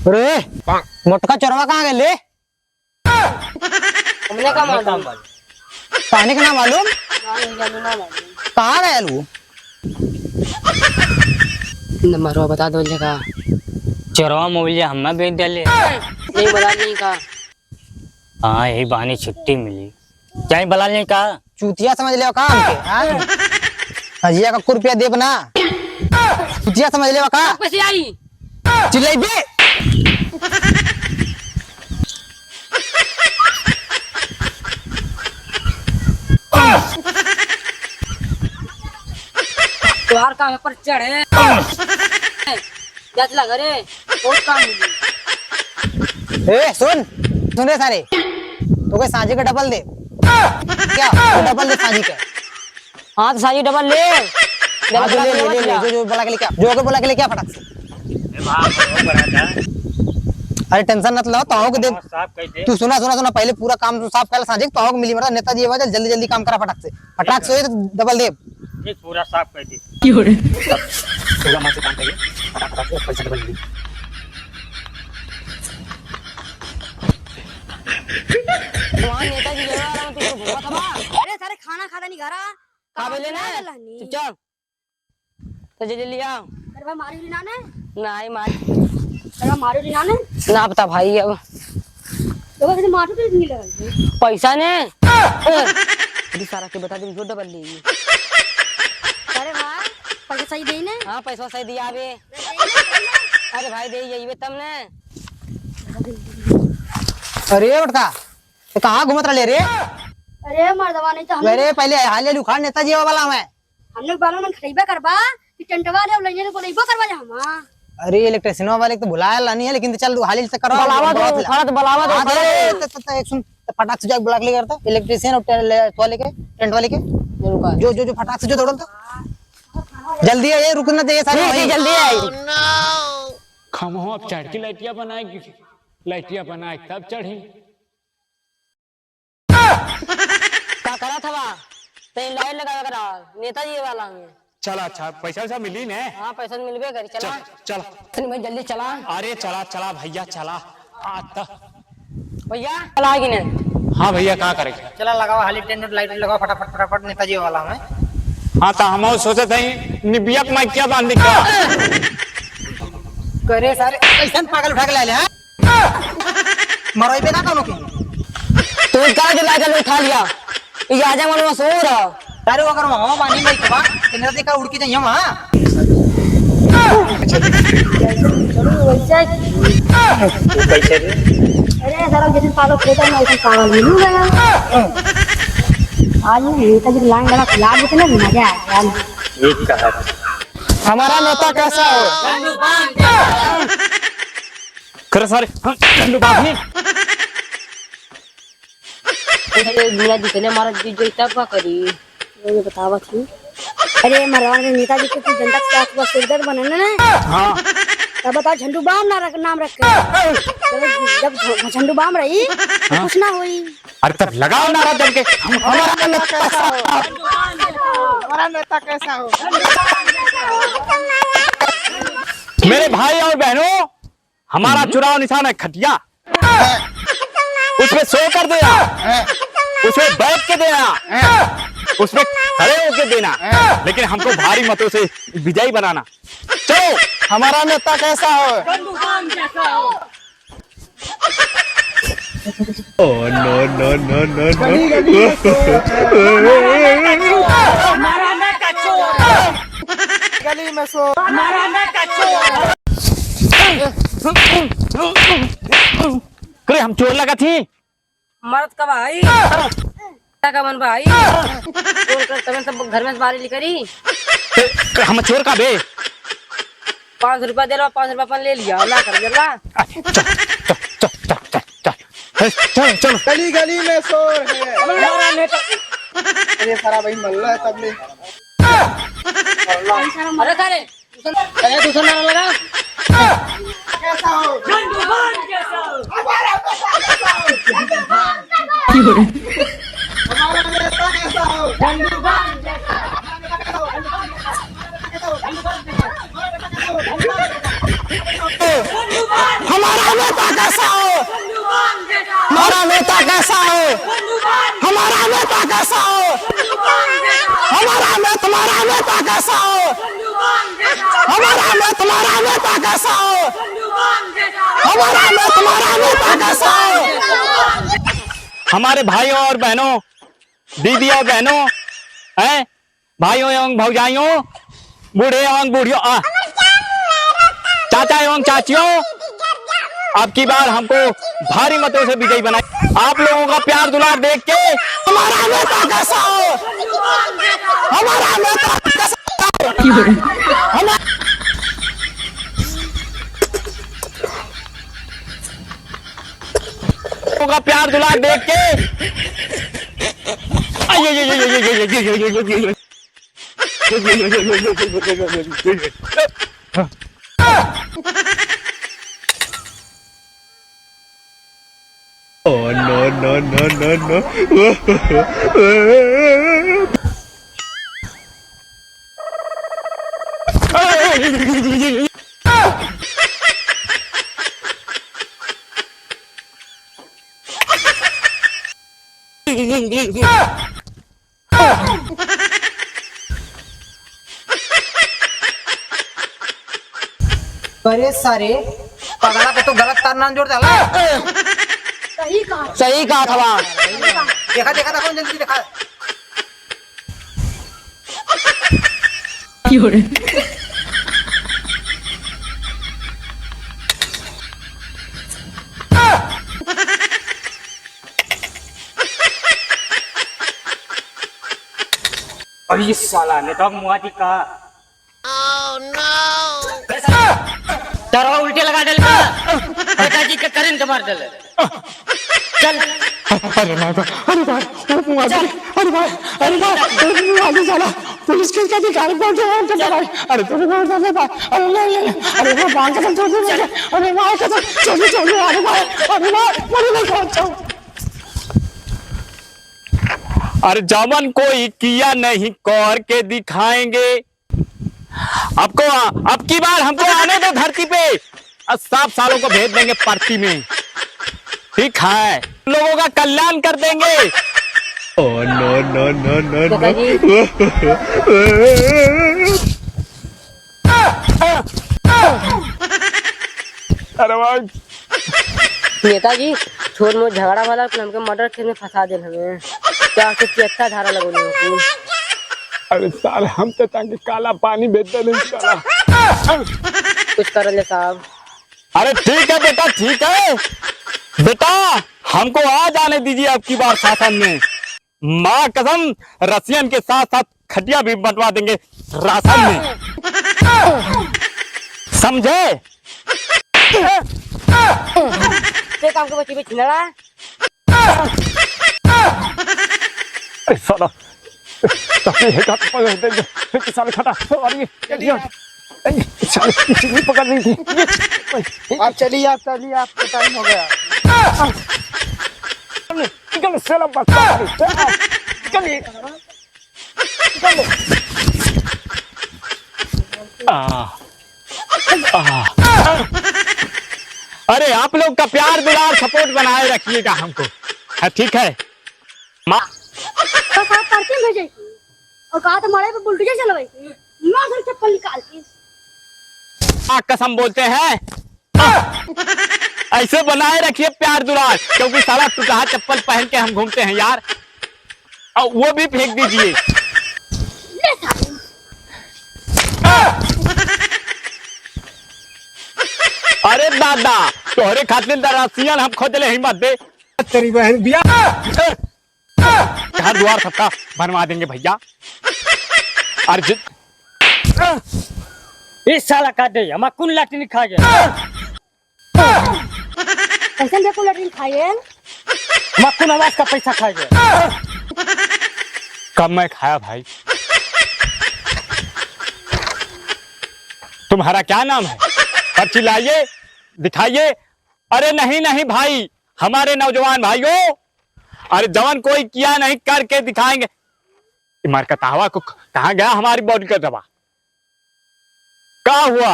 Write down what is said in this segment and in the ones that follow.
अरे मोटका चोरवा कहाँ गए ले? हमने का मालूम पानी का ना मालूम? कहाँ गए लू? नंबर बता दो जगह। चोरवा मोबाइल हमें बेच दिले। नहीं बता नहीं का। हाँ यही बहाने छुट्टी मिली। क्या बला नहीं का? चूतिया समझ ले का हमके? हाँ? हजिया का रुपया दे बना। चूतिया समझ ले का? कैसे आई? चिल्लाई बे। त्योहार का पर चढ़े जच लगा रे बहुत काम मिली। ए सुन रे सारे, तो कोई सांझे का डबल दे क्या? डबल दे सांझे का। हाँ तो साजी डबल ले। हाँ, ले ले ले ले जो बोला के ले क्या? जो बोला के ले क्या फटाक से? अरे टेंशन मत लो, ताऊ को दे। तू सुना सुना सुना पहले पूरा काम तू साफ कर सांझे ताऊ को मिली मरा नेताजी आवाज जल्दी जल्दी काम करा फटाक से डबल दे। एक पूरा साफ कर दी। क्यों रे? पूरा मार से काम करिए फटाक से पैसा डबल दे। वहाँ नेताजी जगह रहा हूँ तुझको घूमा था बा। अरे सारे खाना खाता नहीं घरा कहाँ बोले ना? चुपचाप तो जल्दी आओ। अरे भाई मारी ना ने नहीं मार अरे मारी ना ने ना पता भाई। अब तो कैसे मारते तो नहीं लगा पैसा ने अरे सारा के बता दे जो डबल लेगी। अरे वाह पैसा सही दे ने। हाँ पैसा सही दिया बे। अरे भाई दे जाइए तब ने। अरे बटका ये कहाँ घूमत रहे रे? अरे मर्दवा नहीं तो हम अरे पहले हाल लुखाड़ नेताजी वाला मैं। हम लोग बालों में खरीबा करबा कि टेंटवा ले लइने को लेबो करवा जा हम। अरे इलेक्ट्रिशियन वाले तो बुलाया ला नहीं है, लेकिन चल हाल से करो। बलावा तो खड़ा तो बलावा तो खड़ा। एक सुन फटाक से जाके बुला के ले करता इलेक्ट्रिशियन और वाले के टेंट वाले के जो फटाक से जो दौड़ल था जल्दी है, ये रुकना चाहिए सारे भाई जल्दी आई। खमहो अब चढ़ की लाइटियां बनाएगी, लाइटियां बनाए तब चढ़ी। क्या करा था बा? तेरी लाइन लगा करा नेताजी वाला में। चला अच्छा पैसा वैसा मिली ने? हाँ पैसा तो मिल गए करी। चला चला तनी भाई जल्दी चला। अरे चला चला भैया चला। आता भैया चला कि नहीं? हाँ भैया क्या करेंगे? चला लगाओ हाली टेंट लाइट लगाओ फटाफट फटाफट नेताजी वाला में। हाँ तो हम सोचे थे निबिया में क्या बांधी का करे सारे ऐसा पागल उठा के ले ले मरोई पे ना कौन की तू कहा जो लाइट उठा लिया ये आजा मन में सो रहा। अरे अगर वहां पानी में कबा तेरा देखा उड़ के जाइए वहां। पैसे दे। अरे सारा जैसे पागल खोता ना ऐसे पागल मिल गया। आज नेताजी लाइन लगा खिला देते ना मजा आ गया। एक कहा हमारा नेता कैसा हो? कर सारे चंदू बाबू बिना जितने हमारा जो तब का करी ये बतावा थी। अरे मरवा ने नेताजी के कुछ जनता के साथ सिरदर्द बने ना। हाँ तब बता झंडू बाम नाम रख जब झंडू बाम रही तो कुछ ना हुई। अरे तब लगाओ नारा जम के। हमारा नेता कैसा हो? हमारा नेता कैसा हो? मेरे भाई और बहनों हमारा चुनाव निशान है खटिया। उसमें सो कर देना, उसमें बैठ के देना, उसमें खड़े होके देना, लेकिन हमको भारी मतों से विजयी बनाना। चलो हमारा नेता कैसा हो? गली में सो करे हम चोर लगा थी। मर्द का भाई का मन भाई चोर कर तब सब घर में बारी लिखरी। हम चोर का बे 500 रुपया दे लो 500 रुपया अपन ले लिया ना कर जल्ला। चलो चलो गली गली में शोर है। हमारा नेता अरे सारा भाई मल्ला है तब ले। अरे करे दूसरा नारा लगा। कैसा हो? हमारा नेता कैसा हो? नेता कैसा हो, हमारा नेता कैसा हो, हमारा नेता कैसा हो, हमारा में तुम्हारा नेता कैसा हो, हमारा में तुम्हारा नेता कैसा हो, हमारा में तुम्हारा नेता कैसा हो। हमारे भाइयों और बहनों, दीदी और बहनों, हैं, भाइयों एवं भौजाइयों, बूढ़े एवं बूढ़ियों, चाचा एवं चाचियों, अब की बार हमको भारी मतों से विजयी बनाए। आप लोगों का प्यार दुलार देख के हमारा नेता कैसा हो, हमारा नेता कैसा हो, लोगों का प्यार दुलार देख के Oh no no no no no! अरे सारे पगड़ा पे तो गलत तार नाम जोड़ डाला। सही कहा था वहाँ। देखा देखा था कौन जल्दी देखा। अभी इस साला ने तो मुआजी कहा उल्टे लगा डल का पिताजी के करंट मार डल चल अरे भाई अरे भाई अरे भाई अरे भाई आगे चला पुलिस के अधिकारी बोल रहे हैं चला भाई अरे तूने बोल दे भाई अरे नहीं अरे वो बांध के छोड़ दे अरे भाई कसम चलो चलो अरे भाई मरे नहीं छोड़ अरे जमन कोई किया नहीं कर के दिखाएंगे। आपको अब की बार हमको आने दो धरती पे, 7 सालों को भेज देंगे पर्ची में, ठीक है, लोगों का कल्याण कर देंगे। Oh no no no no no! अरे भाई नेताजी छोड़ मोड़ झगड़ा वाला हमके मर्डर केस में फंसा दे हमें 473 धारा लगोनी हमको। अरे साल हम तो ताकि काला पानी बेच दे नहीं साला। कुछ कर ले साहब। अरे ठीक है बेटा, ठीक है बेटा, हमको आ जाने दीजिए अब की बार शासन में। माँ कसम रसियन के साथ साथ खटिया भी बंटवा देंगे राशन में, समझे? काम के बच्चे पे छिलड़ा साला तभी है का साले खटा अरे साले पकड़ ली थी। आप चलिए आपका टाइम हो गया। निकल साला बस चलिए अरे आप लोग का प्यार दुलार सपोर्ट बनाए रखिएगा हमको, है ठीक है माँ। तो साहब पर्ची भेजे और कहा तो मारे पे बुलडोजर चलवाई मां घर चप्पल निकाल के कसम बोलते हैं ऐसे बनाए रखिए प्यार दुलार, क्योंकि साला टूटा चप्पल पहन के हम घूमते हैं यार, और वो भी फेंक दीजिए। अरे दादा तोहरे खातिर दरासियन हम खोजले हिम्मत दे तेरी बहन बिया घर द्वार सबका बनवा देंगे भैया। अरे इस साला काट दे हम कुन लाठी खा गया कैसे देखो लड़की खाए मक्खन आवाज का पैसा खा गया। कब मैं खाया भाई? तुम्हारा क्या नाम है? पर्ची लाइए दिखाइए। अरे नहीं नहीं भाई, हमारे नौजवान भाइयों, अरे जवान कोई किया नहीं करके दिखाएंगे। मार का तावा को कहाँ गया हमारी बॉडी का दवा? क्या हुआ?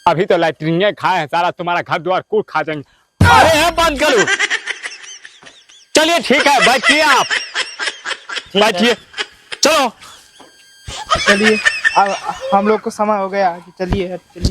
अभी तो लैट्रिन खाए हैं, सारा तुम्हारा घर द्वार कूट खा जाएंगे। अरे है बंद करो। चलिए ठीक है, बैठिए आप, बैठिए, चलो। चलिए अब हम लोग को समय हो गया, चलिए चलिए।